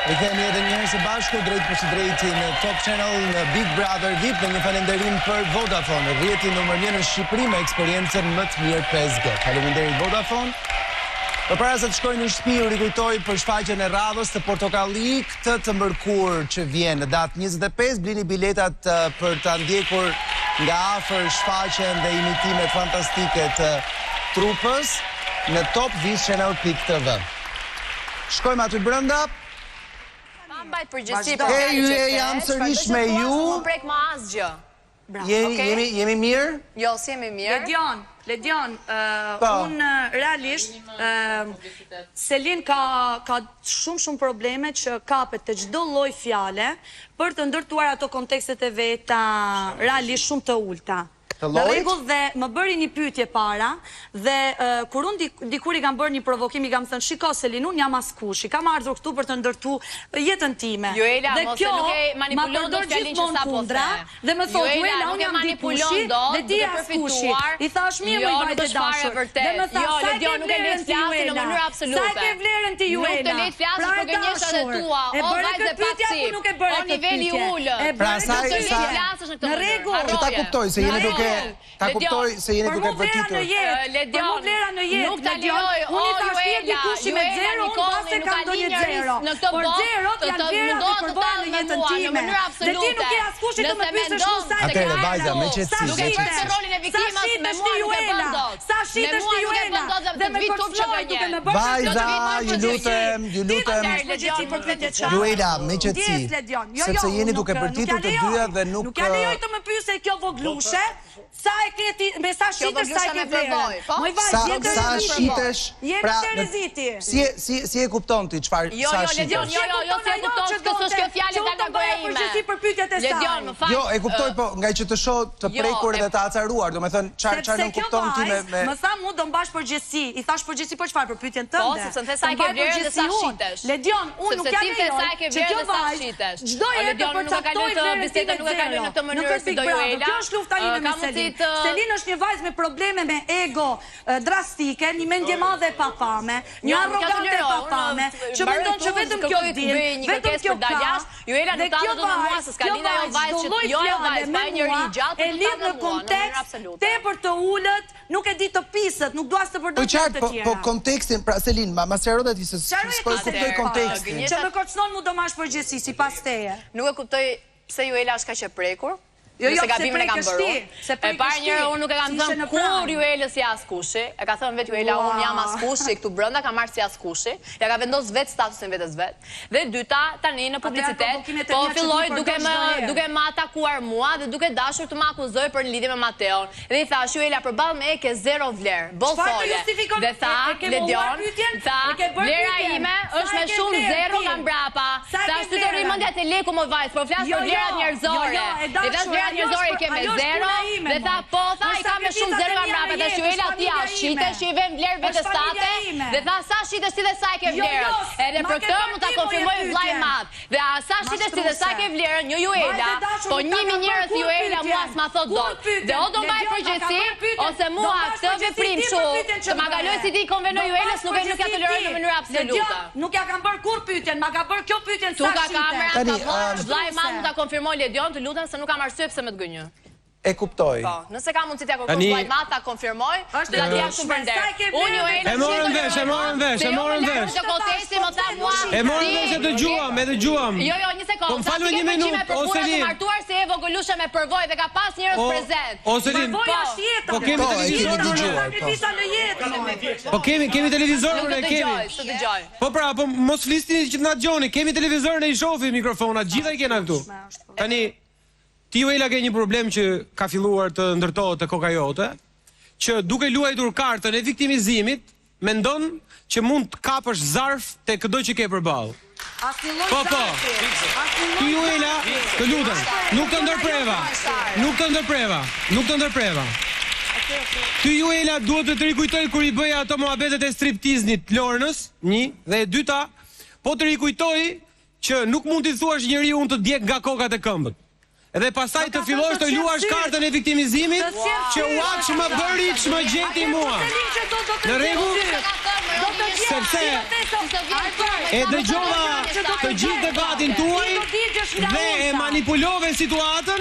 Rikthehemi edhe një herë së bashku drejt për së drejti në Top Channel në Big Brother VIP me një falënderim për Vodafone, rrjeti numër 1 në Shqipëri me eksperiencën më të mirë 5G. Faleminderit Vodafone. Përpara se të shkoj në shtëpi, u rikujtoj për shfaqjen e radhës të Portokalli këtë të mërkur që vjen në datë 25, blini biletat për ta ndjekur nga afër shfaqjen dhe imitimet fantastike të trupës në topvisional.tv. Shkojmë aty brenda. Jam sërish me ju. Më prek më asgjë. Jemi mirë? Jo, si jemi mirë. Ledion, unë realisht, Selin ka shumë probleme që kapet të çdo lloj fjale për të ndërtuar ato kontekstet e veta realisht shumë të ulta. Në rregull dhe më bëri një pyetje para dhe kur unë dikur i kam bërë një provokim, i kam thënë shiko Selin, unë jam askush, i kam ardhur këtu për të ndërtuar jetën time. Joela, mos e nuk e manipulon dot fjalin që sapo the. Dhe më thotë Joela, unë jam dikushi dhe ti je askushi. I thash mirë më vajte dashur. Dhe më tha jo, Ledion nuk e le të flasë në mënyrë absolute. Sa ke vlerën ti Joela? Nuk të le të flasësh për gënjeshtat e tua. O vajzë paksi. O niveli i ulët. Pra sa në rregull. Që ta kuptoj se jeni duke vërtitur. Ledion, në jetë, nuk ta lejoj. Unë i thash ti dikushi me zero, unë pas e kam ndonjë zero. Por zerot janë vlerat që përballën në jetën time. Dhe ti nuk je askushi të më pyesësh mua sa e ke. Atëre vajza, me qetësi. Nuk e bën rolin e viktimës me mua nuk e bën dot. Sa shitesh ti Joela? Dhe me përfloj duke më bërë. Vajza, ju lutem. Joela, me qetësi. Sepse jeni duke përtitur të dyja dhe nuk ja lejoj të më pyesë kjo voglushe. Sa e ke ti, me sa shitesh sa e ke vlerë. Sa shitesh, pra, si e kupton ti çfarë sa shitesh? Jo, si e kupton që kjo është kjo fjalë nga goja ime. Ledion, më fal. Jo, e kuptoj, po, nga që të shoh të prekur dhe të acaruar, domethënë çfarë nuk kupton ti me më tha mua do mbash përgjegjësi. I thash përgjegjësi po çfarë për pyetjen tënde? Po, sepse the sa e ke vlerë dhe sa shitesh. Ledion, unë nuk jam se sa e ke vlerë dhe sa shitesh. Çdo jetë të përcaktoj vlerën nuk e kaloj në këtë mënyrë si do Joela. Kjo është lufta ime me Selin. Selin është një vajzë me probleme me ego drastike, një mendje madhe e papame, një arrogante e papame, që mendon që vetëm kjo din, vetëm kjo ka. Joela nuk ta do me mua se s'ka lidhje ajo vajzë që jo ajo vajzë, pa njëri gjatë, e lidh në kontekst tepër të ulët, nuk e di të pisët, nuk dua të përdor të tjera. Po kontekstin, pra Selin, ma sqaro ti se s'po kuptoj kontekstin. Që më kërcënon mu do mash përgjegjësi sipas teje. Nuk e kuptoj pse Joela është kaq e prekur. Jo, se gabimin e kam bërë. E parë njërë unë nuk e kam thënë kur Joelës si askushi. E ka thënë vetë Joela unë jam askushi këtu brenda, ka marrë si askushi. Ja ka vendos vetë statusin vetës vetë. Dhe dyta tani në publicitet, po filloi duke më atakuar mua dhe duke dashur të më akuzoj për në lidhje me Mateon. Dhe i thash Joela përballë me ke zero vlerë. Boll fole. Dhe tha Ledion, tha vlera ime është me shumë zero nga mbrapa. Sa është të rrimendja te leku më vajz, po flas për vlerat njerëzore. Njëzori ke me zero dhe tha po, tha i ka me shumë zero nga mrapa dhe Joela ti a shitesh që i vem vlerë vetestate dhe tha sa shitesh ti dhe sa e ke vlerën edhe për këtë mu ta konfirmoj vllai madh dhe sa shitesh ti dhe sa e ke vlerën një Joela po 1000 njerëz Joela mua s'ma thot dot dhe o do mbaj përgjegjësi ose mua këtë veprim kështu që ma kaloj si ti i konvenoj Joelës nuk ja toleroj në mënyrë absolute. Nuk ja kam bërë kur pyetjen, ma ka bërë kjo pyetjen sa shitesh. Vllai madh mu ta konfirmoj Ledion, të lutem se nuk kam arsye pse më të gënjë. E kuptoj. Po, nëse ka mundësi t'ja kërkoj vllai madh ta konfirmoj, dhe ta dia shumë nder. Unë Joela e morën vesh. E morën vesh e dëgjuam. Jo, një sekondë. Po falë një minutë, ose li. Martuar se Evo Golusha me përvojë dhe ka pas njerëz prezent. Ose li. Po kemi televizor. Po kemi televizor, ne kemi. Po pra, po mos flisni që na dëgjoni, kemi televizor ne i shohim mikrofonat, gjithë i kena këtu. Tani ti Joela ke një problem që ka filluar të ndërtohet te koka jote, që duke luajtur kartën e viktimizimit, mendon që mund të kapësh zarf te çdo që ke përballë. Po. Ti Joela, të lutem, nuk të ndërpreva. Ty Joela duhet të rikujtoj kur i bëja ato muhabetet e striptiznit Lornës, një, dhe e dyta, po të rikujtoj që nuk mund t'i thuash njeriu të djeg nga kokat e këmbët. Edhe pastaj të fillosh të luash kartën e viktimizimit, që ua që më bëri, që më gjeti mua. Në rregull? Sepse e dëgjova të gjithë debatin tuaj dhe e manipulove situatën,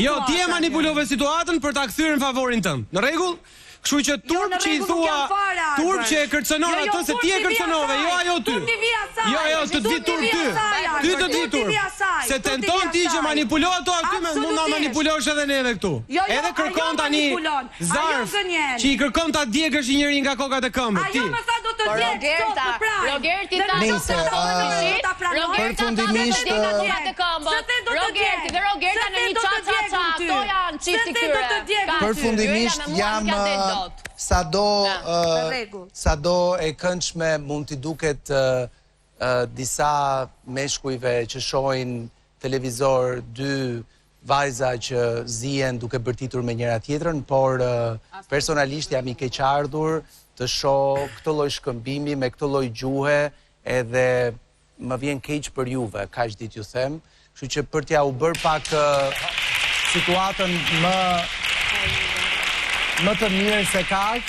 jo, ti e manipulove situatën për ta kthyer në favorin tënd. Në rregull? Kështu që turp që i thua, turp që e kërcënon atë se ti e kërcënove, jo ajo ty. Jo, të të vi turp ty. Ty të të vi turp. Se tenton ti që manipulo ato aty, mund na manipulosh edhe neve këtu. Edhe kërkon tani zarf, që i kërkon ta djegësh një njeri nga kokat e këmbët. Ti. Rogerti ta përfundimisht Rogerta në një qa, këto janë qifti këtyre. Përfundimisht jam sado e këndshme mund t'i duket disa meshkujve që shohin televizor dy vajza që zihen duke bërtitur me njëra tjetrën, por personalisht jam i keqardhur të shoh këtë lloj shkëmbimi me këtë lloj gjuhe, edhe më vjen keq për juve, kaq ditë ju them. Kështu që për t'ja u bër pak situatën më të mirë se kaq,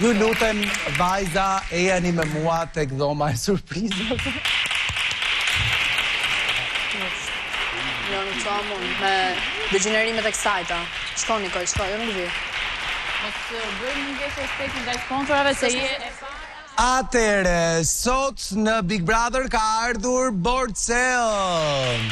ju lutem vajza, ejani me mua tek dhoma e surprizave. Jo, nuk çamon me degenerimet e kësajta. Shko Nikoj, shko, jo nuk vi. Mos bëj mungesë respekti ndaj sponsorave se je e pa. Atëre, sot në Big Brother ka ardhur Borcel.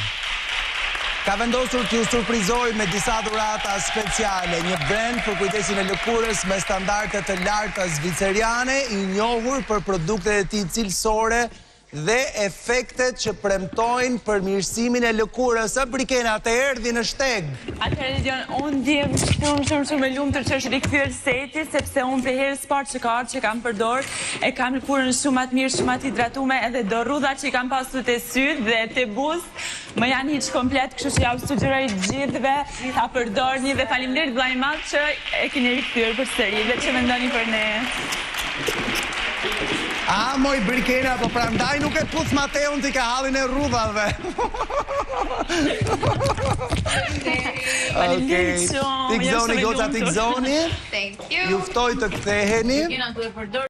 Ka vendosur t'ju surprizoj me disa dhurata speciale, një brend për kujdesin e lëkurës me standarde të larta zviceriane, i njohur për produktet e tij cilësore dhe efektet që premtojnë për mirësimin e lëkurës. Sa Brikena, të erdhi në shteg. Atëherë Lidion, unë ndjem shumë me lumtur që është rikthyer seti, sepse unë për herës parë që ka ardhur që kam përdor, e kam lëkurën shumë atë mirë, shumë atë hidratume, edhe do rrudha që i kam pasur te syt dhe te buzë, më janë hiç komplet, kështu që ja u sugjeroj gjithëve ta përdorni dhe faleminderit vllai i madh që e keni rikthyer përsëri dhe që mendoni për ne. A, moj Brikena, po prandaj nuk e puth Mateun t'i ka hallin e rrudhave. Faleminderit shumë. Tikzoni, goca, tikzoni. Thank you. Ju ftoj të ktheheni. Kena duhet përdor